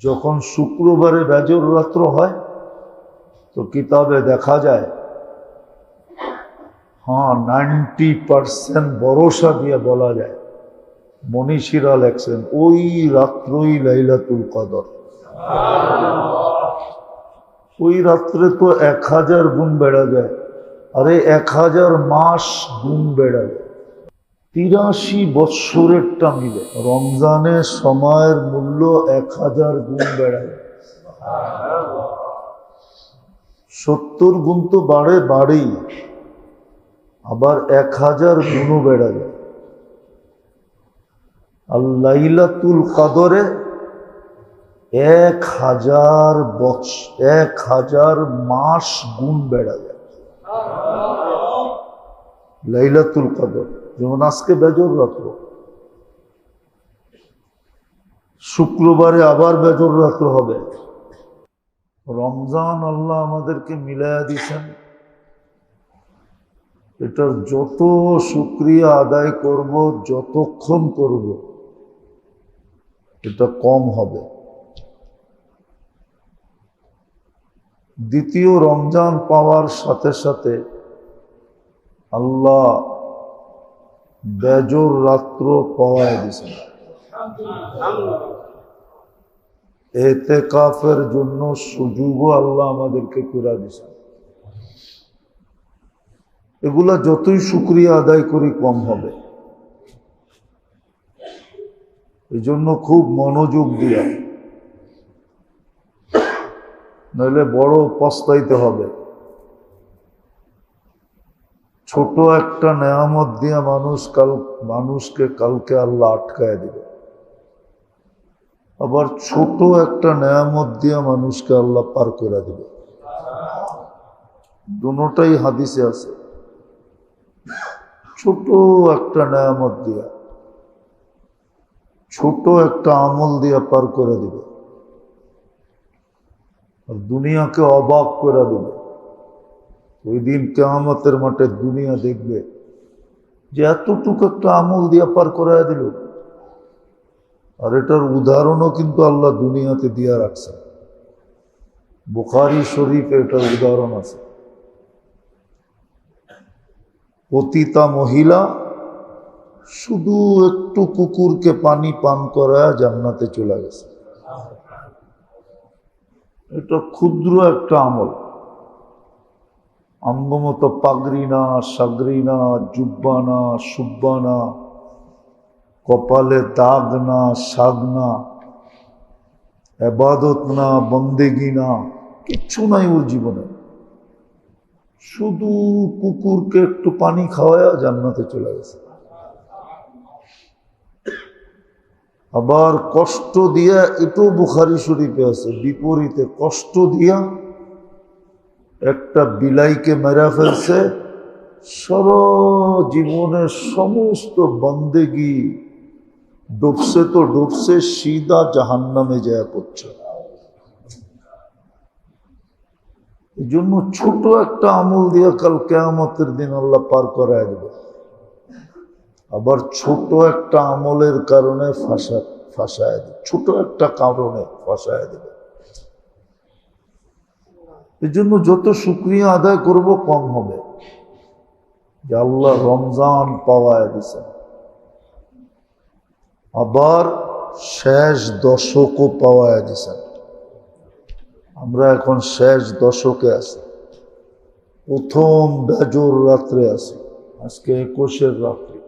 যখন শুক্রবারে বেজর রাত্র হয় তো কিতাবে দেখা যায়, হ্যাঁ 90% ভরসা দিয়ে বলা যায়, মনীষীরা লেখছেন ওই রাত্রই লাইলাতুল কদর। ওই রাত্রে তো 1000 গুণ বেড়া যায়, আরে 1000 মাস গুণ বেড়া যায়। 83 বৎসরেরটা মিলে রমজানের সময়ের মূল্য 1000 গুণ বেড়া যায়। 70 গুণ তো বাড়েই, আবার 1000 গুণও বেড়া যায়। আর লাইলাতুল কদরে 1000 মাস গুণ বেড়া যায় লাইলাতুল কদর। যেমন আজকে বেজর রাত্র, শুক্রবারে আবার বেজর রাত্র হবে। রমজান আল্লাহ আমাদেরকে মিলায়া দিছেন, এটার যত শুকরিয়া আদায় করব, যতক্ষণ করব, এটা কম হবে। দ্বিতীয় রমজান পাওয়ার সাথে সাথে আল্লাহ বেজর রাত্র পাওয়ায় দিছেন। এতেকাফের জন্য সুযোগও আল্লাহ আমাদেরকে করে দিছেন। এগুলা যতই শুকরিয়া আদায় করি কম হবে। এই জন্য খুব মনোযোগ দিয়া, নইলে বড় পস্তাইতে হবে। ছোট একটা নেয়ামত দিয়া মানুষকে কালকে আল্লাহ আটকায় দিবে, আবার ছোট একটা নেয়ামত দিয়া মানুষকে আল্লাহ পার করে দিবে। দুটোটাই হাদিসে আছে। ছোট একটা নেয়ামত দিয়া, ছোট একটা আমল দিয়া পার করে দিবে, আর দুনিয়াকে অবাক করে দিবে। ওই দিন কিয়ামতের মাঠে দুনিয়া দেখবে যে এতটুকু একটা আমল দিয়া পার করায় দিল। আর এটার উদাহরণও কিন্তু আল্লাহ দুনিয়াতে দিয়া রাখছে। বুখারী শরীফে এটার উদাহরণ আছে। পতিতা মহিলা শুধু একটু কুকুরকে পানি পান করায় জান্নাতে চলে গেছে। এটা ক্ষুদ্র একটা আমল। আঙ্গমতো পাগড়ি না, সাগরি না, জুব্বা না, সুব্বা না, কপালে দাগ না, সাগ না, এবাদত না, বন্দেগি না, কিচ্ছু নাই ওর জীবনে। শুধু কুকুরকে একটু পানি খাওয়ায়া জান্নাতে চলে গেছে। আবার কষ্ট দিয়া, এটাও বুখারী শরীফে আছে, বিপরীতে কষ্ট দিয়া একটা বিলাইকে মেরা ফেলছে। সারা জীবনের সমস্ত বন্দেগি ডুবছে তো ডুবছে, সিধা জাহান্নামে যায় পড়ছে। এই জন্য ছোট একটা আমল দিয়া কাল কিয়ামতের দিন আল্লাহ পার করায় দেবে। আবার ছোট একটা আমলের কারণে ফাঁসায় দেবে, ছোট একটা কারণে ফাঁসায় দেবে। এই জন্য যত শুকরিয়া আদায় করব কম হবে যে আল্লাহ রমজান পাওয়ায় দিছেন। আবার শেষ দশকও পাওয়ায় দিছেন। আমরা এখন শেষ দশকে আছি, প্রথম বেজর রাত্রে আছি, আজকে 21 রাত্রি।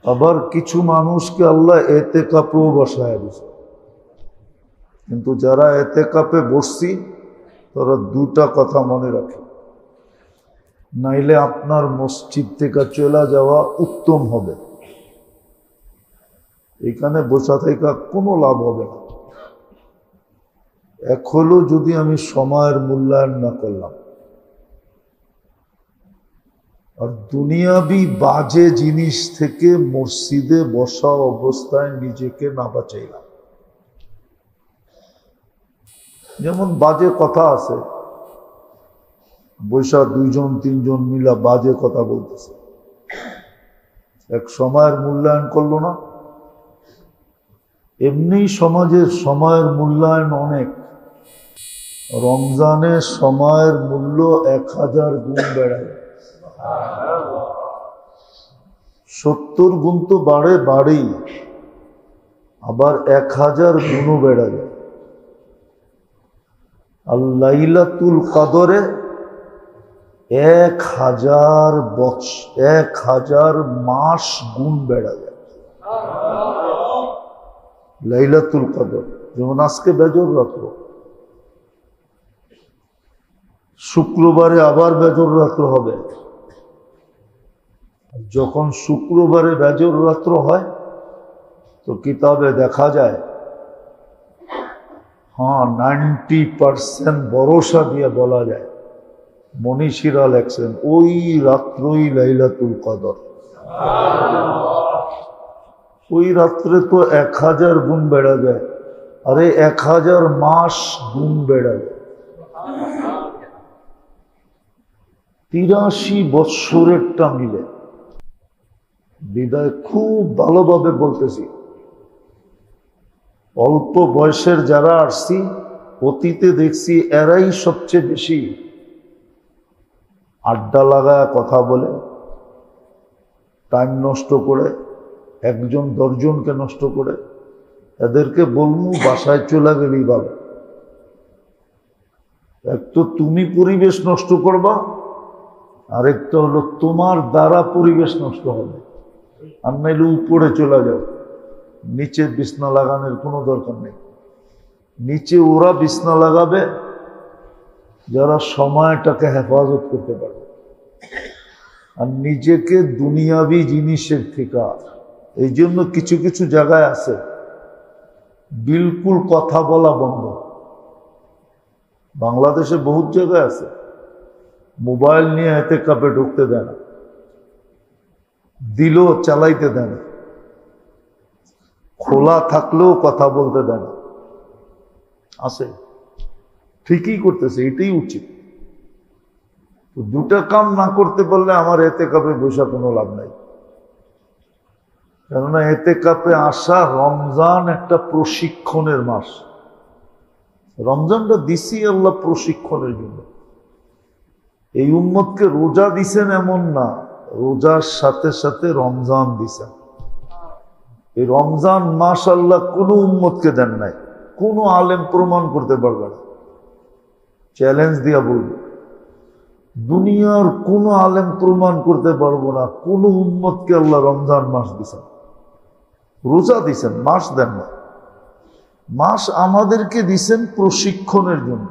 আবার কিছু মানুষকে আল্লাহ এতেকাপেও বসায় দিছে। কিন্তু যারা এতেকাপে বসছি তারা দুটা কথা মনে রাখে, নাইলে আপনার মসজিদ থেকে চলে যাওয়া উত্তম হবে। এখানে বসা থেকে কোনো লাভ হবে না। এক হলো যদি আমি সময়ের মূল্যায়ন না করলাম, আর দুনিয়াবি বাজে জিনিস থেকে মসজিদে বসা অবস্থায় নিজেকে না বাঁচাইলাম। যেমন বাজে কথা আছে, বৈশা 2-3 মিলা বাজে কথা বলতেছে, এক সময়ের মূল্যায়ন করলো না, এমনি সমাজের সময়ের মূল্যায়ন অনেক, রমজানের সময়ের মূল্য 1000 গুণ বেড়ায়। 70 গুণ তো বাড়েই, আবার 1000 গুণও বেড়া যায়। আর লাইলাতুল কদরে 1000 মাস গুণ বেড়া যায়। লাইলাতুল কদর যেমন আজকে বেজর রাত্র, শুক্রবারে আবার বেজর রাত্র হবে। যখন শুক্রবারে বেজর রাত্র হয় তো কিতাবে দেখা যায় 90% ভরসা দিয়ে বলা যায়, মনীষীরা লেখছেন ওই রাত্রই লাইলাতুল কদর। ওই রাত্রে তো 1000 গুণ বেড়া যায়, আরে 1000 মাস গুণ বেড়া যায়। 83 বৎসরেরটা মিলে। বিদায় খুব ভালোভাবে বলতেছি, অল্প বয়সের যারা আসছি অতীতে দেখছি এরাই সবচেয়ে বেশি আড্ডা লাগায় কথা বলে, টাইম নষ্ট করে, একজন 10 জনকে নষ্ট করে। এদেরকে বলবো বাসায় চলে গেলেই ভালো। এক তো তুমি পরিবেশ নষ্ট করবা, আরেকটা হলো তোমার দ্বারা পরিবেশ নষ্ট হবে। আর নাইলে উপরে চলে যাও, নিচে বিছনা লাগানোর কোনো দরকার নেই। নিচে ওরা বিছনা লাগাবে যারা সময়টাকে হেফাজত করতে পারবে, আর নিজেকে দুনিয়াবি জিনিসের থেকে। এই জন্য কিছু কিছু জায়গায় আছে বিলকুল কথা বলা বন্ধ। বাংলাদেশে বহুত জায়গায় আছে মোবাইল নিয়ে এতেকাফে ঢুকতে দেয় না, দিলেও চালাইতে দেয় না, খোলা থাকলেও কথা বলতে দেয় না। আছে, ঠিকই করতেছে, এটাই উচিত। দুটা কাম না করতে পারলে আমার এতেকাফে বসা কোনো লাভ নাই। কেননা এতেকাফে আসা, রমজান একটা প্রশিক্ষণের মাস। রমজানটা দিছি আল্লাহ প্রশিক্ষণের জন্য। এই উম্মতকে রোজা দিছেন এমন না, রোজার সাথে সাথে রমজান দিছেন। এই রমজান মাস আল্লাহ কোনো উম্মতকে দেন নাই, কোনো আলেম প্রমাণ করতে পারবে না। চ্যালেঞ্জ দিয়া বলব, দুনিয়ার কোনো আলেম প্রমাণ করতে পারবো না কোনো উম্মতকে আল্লাহ রমজান মাস দিছেন। রোজা দিছেন, মাস দেন না। মাস আমাদেরকে দিছেন প্রশিক্ষণের জন্য,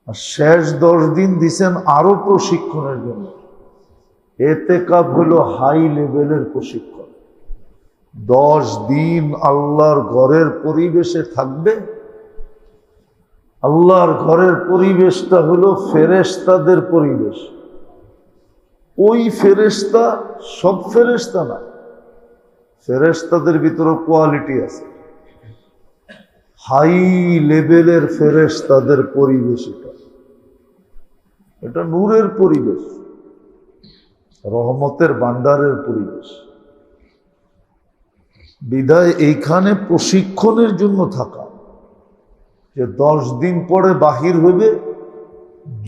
আর শেষ 10 দিন দিছেন আরো প্রশিক্ষণের জন্য। এতেকাফ হলো হাই লেভেলের প্রশিক্ষণ। 10 দিন আল্লাহর ঘরের পরিবেশে থাকবে। আল্লাহর ঘরের পরিবেশটা হলো ফেরেশতাদের পরিবেশ। ওই ফেরেশতা সব ফেরেশতা না, ফেরেশতাদের ভিতরে কোয়ালিটি আছে। হাই লেভেলের ফেরেশতাদের পরিবেশ এটা নূরের পরিবেশ, রহমতের ভান্ডারের পরিবেশ। বিদায় এইখানে প্রশিক্ষণের জন্য থাকা, যে 10 দিন পরে বাহির হইবে,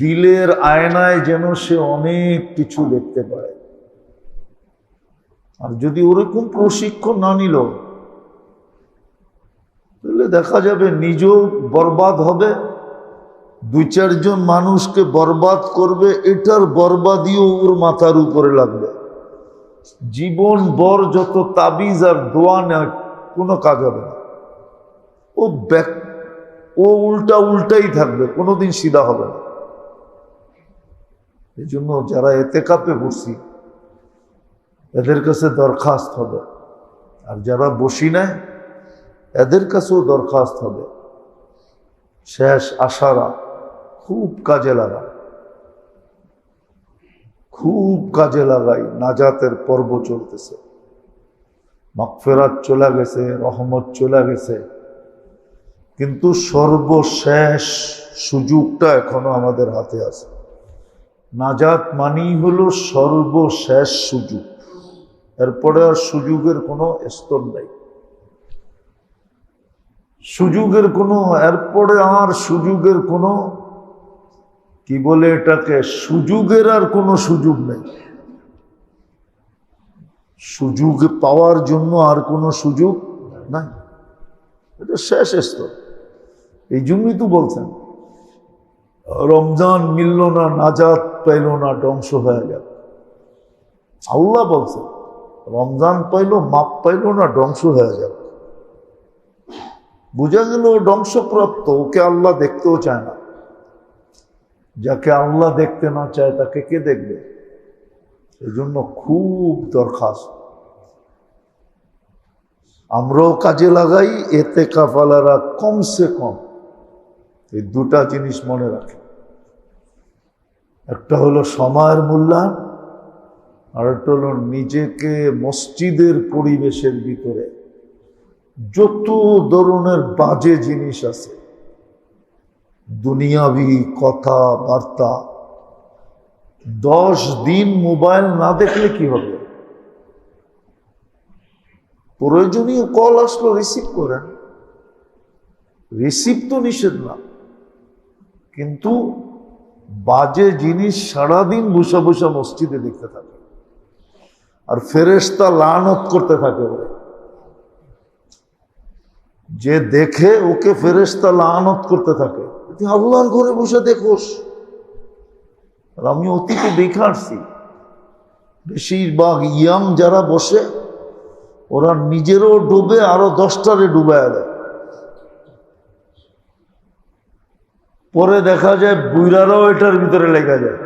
দিলের আয়নায় যেন সে অনেক কিছু দেখতে পায়। আর যদি ওরকম প্রশিক্ষণ না নিল, তাহলে দেখা যাবে নিজেও বরবাদ হবে, 2-4 জন মানুষকে বরবাদ করবে, এটার বরবাদিও ওর মাথার উপরে লাগবে। জীবন ভর যত তাবিজ আর দোয়া নেয় কোনো কাজ হবে না। ও উল্টাই থাকবে, কোনোদিন সিধা হবে না। এই জন্য যারা এতেকাফে বসি এদের কাছে দরখাস্ত হবে, আর যারা বসি নেয় এদের কাছেও দরখাস্ত হবে, শেষ আশারা খুব কাজে লাগা, খুব কাজে লাগাই। নাজাতের পর্ব চলতেছে, মাগফিরাত চলে গেছে, রহমত চলে গেছে, কিন্তু সর্বশেষ সুযোগটা এখনো আমাদের হাতে আছে। নাজাত মানেই হলো সর্বশেষ সুযোগ, এরপরে আর সুযোগের কোনো স্তর নাই। সুযোগের কোনো, এরপরে আর সুযোগের কোনো, কি বলে এটাকে, সুযোগের আর কোনো সুযোগ নেই। সুযোগ পাওয়ার জন্য আর কোনো সুযোগ নাই, এটা শেষ স্তর। এই জন্যই তো বলছেন রমজান মিলল না, নাজাত পাইল না, ধ্বংস হয়ে গেল। আল্লাহ বলছেন রমজান পাইল, মাপ পাইল না, ধ্বংস হয়ে যাবে। বুঝা গেল ও ধ্বংসপ্রাপ্ত, ওকে আল্লাহ দেখতেও চায় না। যাকে আল্লাহ দেখতে না চায় তাকে কে দেখবে? এই জন্য খুব দরখাস্ত আমরাও কাজে লাগাই, এতেকাফওয়ালারা কমসে কম এই দুটা জিনিস মনে রাখে। একটা হলো সময়ের মূল্যায়ন, আর একটা হলো নিজেকে মসজিদের পরিবেশের ভিতরে যত ধরনের বাজে জিনিস আছে, দুনিয়াবি কথাবার্তা, 10 দিন মোবাইল না দেখলে কি হবে? প্রয়োজনীয় কল আসলো রিসিভ করেন, রিসিভ তো নিষেধ না, কিন্তু বাজে জিনিস সারাদিন বসে বসে মসজিদে দেখতে থাকে, আর ফেরেশতা লানত করতে থাকে। যে দেখে ওকে ফেরেশতা লানত করতে থাকে, তুই আল্লাহর ঘরে বসে দেখোস। আর আমি অতীতে দেখে আসছি, বেশিরভাগ ইয়াং যারা বসে ওরা নিজেরও ডুবে, আরো 10টারে ডুবায় দেয়। পরে দেখা যায় বুইরারাও এটার ভিতরে লেগে যায়,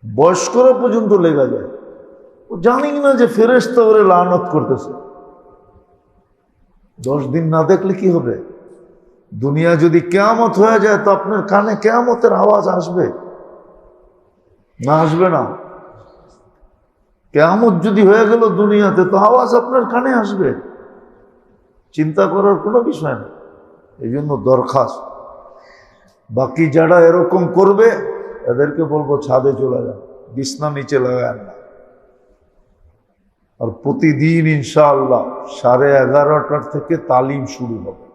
বয়স্করা পর্যন্ত লেগে যায়। ও জানি না যে ফেরেশতা ওরে লানত করতেছে। 10 দিন না দেখলে কি হবে? দুনিয়া যদি কিয়ামত হয়ে যায় তো আপনার কানে কিয়ামতের আওয়াজ আসবে না? আসবে না? কিয়ামত যদি হয়ে গেল দুনিয়াতে, তো আওয়াজ আপনার কানে আসবে, চিন্তা করার কোনো বিষয় নেই। এই জন্য দরখাস্ত, বাকি যারা এরকম করবে এদেরকে বলবো ছাদে চলে যান, বিছনা নিচে লাগান না। আর প্রতিদিন ইনশাআল্লাহ 11:30 থেকে তালিম শুরু হবে,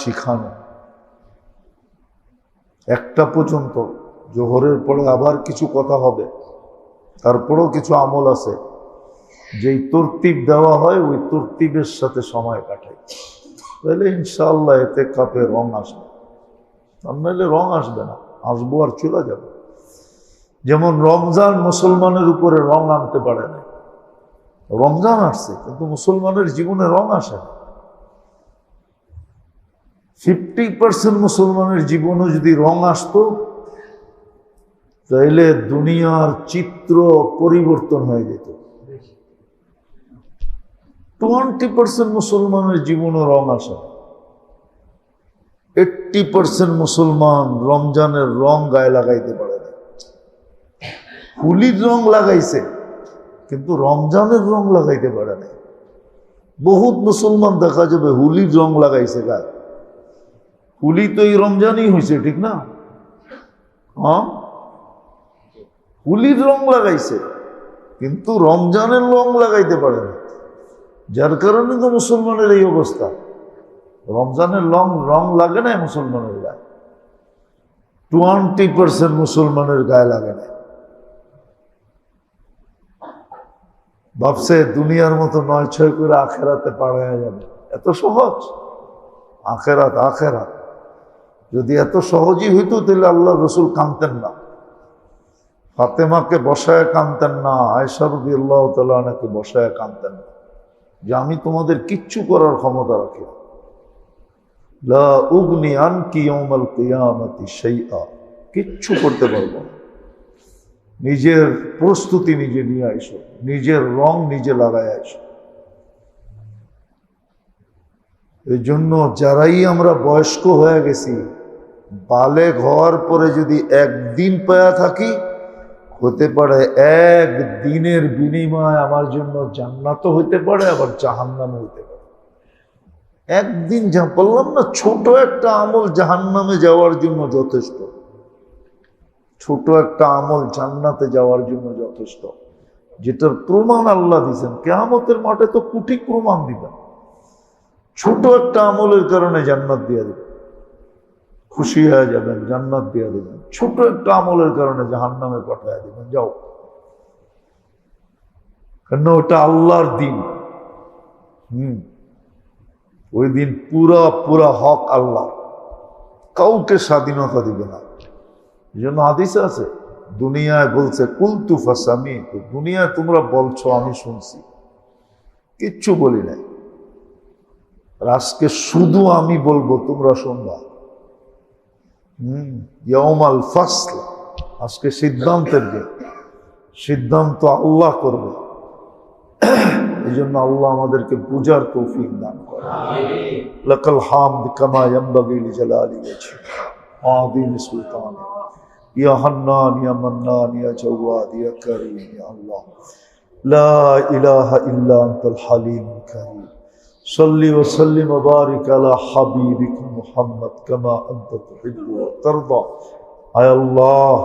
শিখানো 1টা পর্যন্ত। জোহরের পরে আবার কিছু কথা হবে, তারপরেও কিছু আমল আছে যেই তরতিব দেওয়া হয় ওই তরতিবের সাথে সময় কাটাই, তাহলে ইনশাআল্লাহ এতে কাপে রং আসবে। নাহলে রং আসবে না, আসবো আর চলে যাবে। যেমন রমজান মুসলমানের উপরে রং আনতে পারে না, রমজান আসছে কিন্তু মুসলমানের জীবনে রং আসে না। 50% মুসলমানের জীবনে যদি রং আসতো তাহলে দুনিয়ার চিত্র পরিবর্তন হয়ে যেত। 20% মুসলমানের জীবনে রং আসে না। 80% মুসলমান রমজানের রং গায়ে লাগাইতে পারে না। হোলির রং লাগাইছে কিন্তু রমজানের রং লাগাইতে পারে না। বহুত মুসলমান দেখা যাবে হোলির রং লাগাইছে গায়ে। হোলি তো এই রমজানই হয়েছে, ঠিক না? হ্যাঁ, হোলির রং লাগাইছে কিন্তু রমজানের রং লাগাইতে পারে না, যার কারণে তো মুসলমানের এই অবস্থা। রমজানের রং লাগে না মুসলমানের গায়ে, 20% মুসলমানের গায়ে লাগে না। ভাবছে দুনিয়ার মতো 9-6 করে আখেরাতে পাড়ায় যাবে, এত সহজ? আখেরাত যদি এত সহজই হইতো তাহলে আল্লাহ রসুল কাঁদতেন না, ফাতেমাকে বসায় কাঁদতেন না, আয়েশা রাদিয়াল্লাহু তাআলা আনহাকে বসায় কাঁদতেন না যে আমি তোমাদের কিচ্ছু করার ক্ষমতা রাখি না। লা উগনি আনকি ইয়াউমাল কিয়ামাতি শাইআ, কিচ্ছু করতে পারবো না। নিজের প্রস্তুতি নিজে নিয়ে আইসো, নিজের রং নিজে লাগায় আইসো। এই জন্য যারাই আমরা বয়স্ক হয়ে গেছি, বালেগ হওয়ার পরে যদি একদিন পায়া থাকি, হতে পারে একদিনের বিনিময় আমার জন্য জান্নাতও হইতে পারে, আবার জাহান্নামও হইতে পারে। একদিন যা বললাম না, ছোট একটা আমল জাহান্নামে যাওয়ার জন্য যথেষ্ট, ছোট একটা আমল জান্নাতে যাওয়ার জন্য যথেষ্ট। যেটার প্রমাণ আল্লাহ দিয়েছেন। কিয়ামতের মাঠে তো কোটি প্রমাণ দিবেন। ছোট একটা আমলের কারণে জান্নাত দিয়ে দিবেন, খুশি হয়ে যাবেন, জান্নাত দিয়ে দিবেন। ছোট একটা আমলের কারণে জাহান্নামে পাঠিয়ে দিবেন, যাও। কেন? ওটা আল্লাহর দিন। ওই দিন পুরা পুরা হক আল্লাহ, কাউকে স্বাধীনতা দিবে না। এই জন্য হাদিসে আছে, দুনিয়ায় বলছে কুলতু ফাসামি, দুনিয়ায় তোমরা বলছো আমি শুনছি, কিচ্ছু বলি নাই। আর আজকে শুধু আমি বলবো, তোমরা শুনবা। ইয়াউমাল ফাসল, আজকে সিদ্ধান্তের দিন। সিদ্ধান্ত আল্লাহ করবে। এই জন্য আল্লাহ আমাদেরকে বুঝার তৌফিক দান করে। লাকাল হামদ কামা ইয়ানবাগি লিজালালি ওয়াজহি ওয়া আযীমি সুলতানি। ইয়া হান্নান ইয়া মান্নান ইয়া জাওয়াদ ইয়া কারীম ইয়া আল্লাহ, লা ইলাহা ইল্লা আনতাল হালিমুল কারীম। সাল্লি ওয়া সাল্লিম ওয়া বারিক আলা হাবিবিকা মুহাম্মদ কামা আনতা তুহিব্বু ওয়া তারদা। আয় আল্লাহ,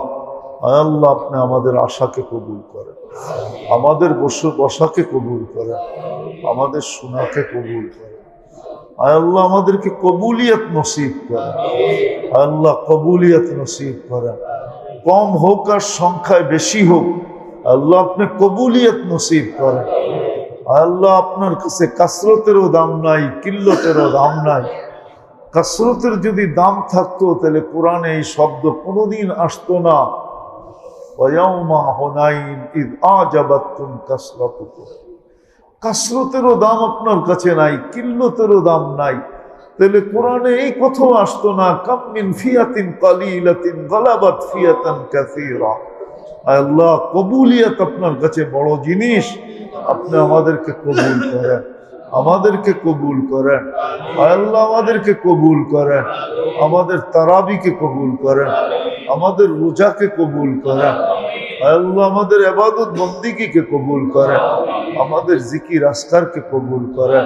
আয় আল্লাহ, আপনি আমাদের আশাকে কবুল করেন, আমাদের বসাকে কবুল করেন, আমাদের শোনাকে কবুল করেন। আয় আল্লাহ, আমাদেরকে কবুলিয়ত নসিব করেন। আয় আল্লাহ, কবুলিয়ত নসিব করেন। কম হোক আর সংখ্যায় বেশি হোক, আল্লাহ আপনি কবুলিয়ত নসিব করেন। আল্লাহ, আপনার কাছে কাসরতেরও দাম নাই, কিল্লতেরও দাম নাই। কাসরতের যদি দাম থাকতো তাহলে কোরআনে এই শব্দ কোনোদিন আসতো না। কাসরতেরও দাম আপনার কাছে নাই, কিল্লতেরও দাম নাই, তাহলে কোরআনে এই কথা আসতো না। কাম মিন ফিয়াতিন কালিলাতিন গালাবাত ফিয়াতান কাসীরা। আল্লাহ, কবুলিয়ত আপনার কাছে বড় জিনিস। আপনি আমাদেরকে কবুল করেন, আমাদেরকে কবুল করেন। আল্লাহ, আমাদেরকে কবুল করেন, আমাদের তারাবিকে কবুল করেন, আমাদের রোজাকে কবুল করেন। আল্লাহ, আমাদের ইবাদত বন্দিগিকে কবুল করেন, আমাদের জিকির আসকারকে কবুল করেন।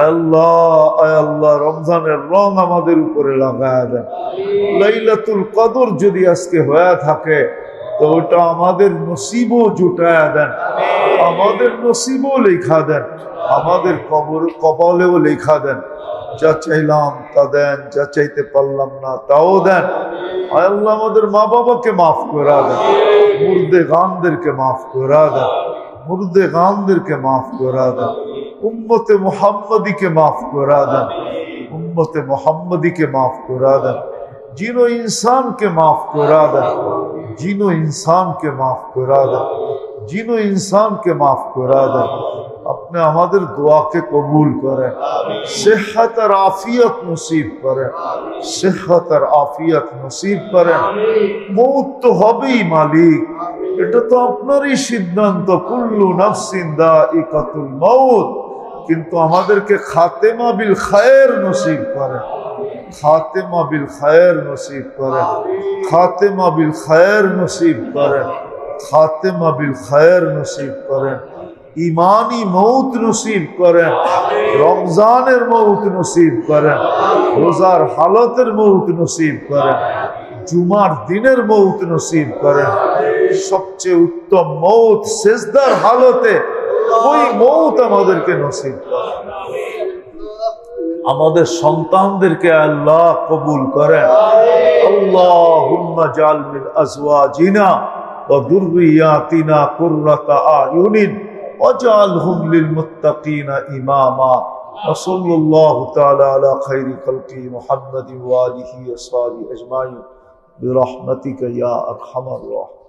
আল্লাহ, রমজানের রং আমাদের উপরে লাগায়া দেন। লাইলাতুল কদর যদি আজকে হয়ে থাকে তো ওটা আমাদের নসিবও জুটায়া দেন, আমাদের নসিবও লেখা দেন, আমাদের কপালেও লেখা দেন। যা চাইলাম তা দেন, যা চাইতে পারলাম না তাও দেন। আল্লাহ, আমাদের মা বাবাকে মাফ করা দেন, মুর্দে গানদেরকে মাফ করা দেন, মুর্দে গানদেরকে মাফ করা দেন। উম্মতে মুহাম্মদীকে মাফ করা দেন, উম্মতে মুহাম্মদীকে মাফ করা দেন। जिनो इंसान के माफ करा दे, जिनो इंसान के माफ करा दे, जिनो इंसान के माफ करा दे। अपने हमारे दुआ के कबूल करें, सेहत और आफियत नसीब करें, सेहत और आफियत नसीब करें। मौत तो हबेई मालिक, এটা তো আপনারই সিদ্ধান্ত। কুল্লু নাফসিন দাইকাতুল মাউত, কিন্তু আমাদেরকে খাতেমা বিল খায়ের নসিব করেন, খাতেমা বিল খায়ের নসিব করেন, খাতেমা বিল খায়ের নসিব করেন, খাতেমা বিল খায়ের নসিব করেন। ইমানি মৌত নসিব করেন, রমজানের মৌত নসিব করেন, রোজার হালতের মৌত নসিব করেন, জুমার দিনের মৌত নসিব করেন। সবচেয়ে উত্তম মৌত সেজদার হালতে, ওই মৌত আমাদেরকে নসিব করেন। আমাদের সন্তানদেরকে আল্লাহ কবুল করেন। আল্লাহুম্মা জাল মিন আজওয়াজিনা ওয়া যুররিয়াতিনা কুররাতা আয়ুনিন ওয়াজআলহুম লিল মুত্তাকিনা ইমামা। ওয়া সাল্লাল্লাহু তাআলা আলা খায়রি খালকি মুহাম্মাদিন ওয়া আলিহি ওয়া সাহবিহি আজমাইন বিরহমাতিকা ইয়া আরহামার রাহিমিন।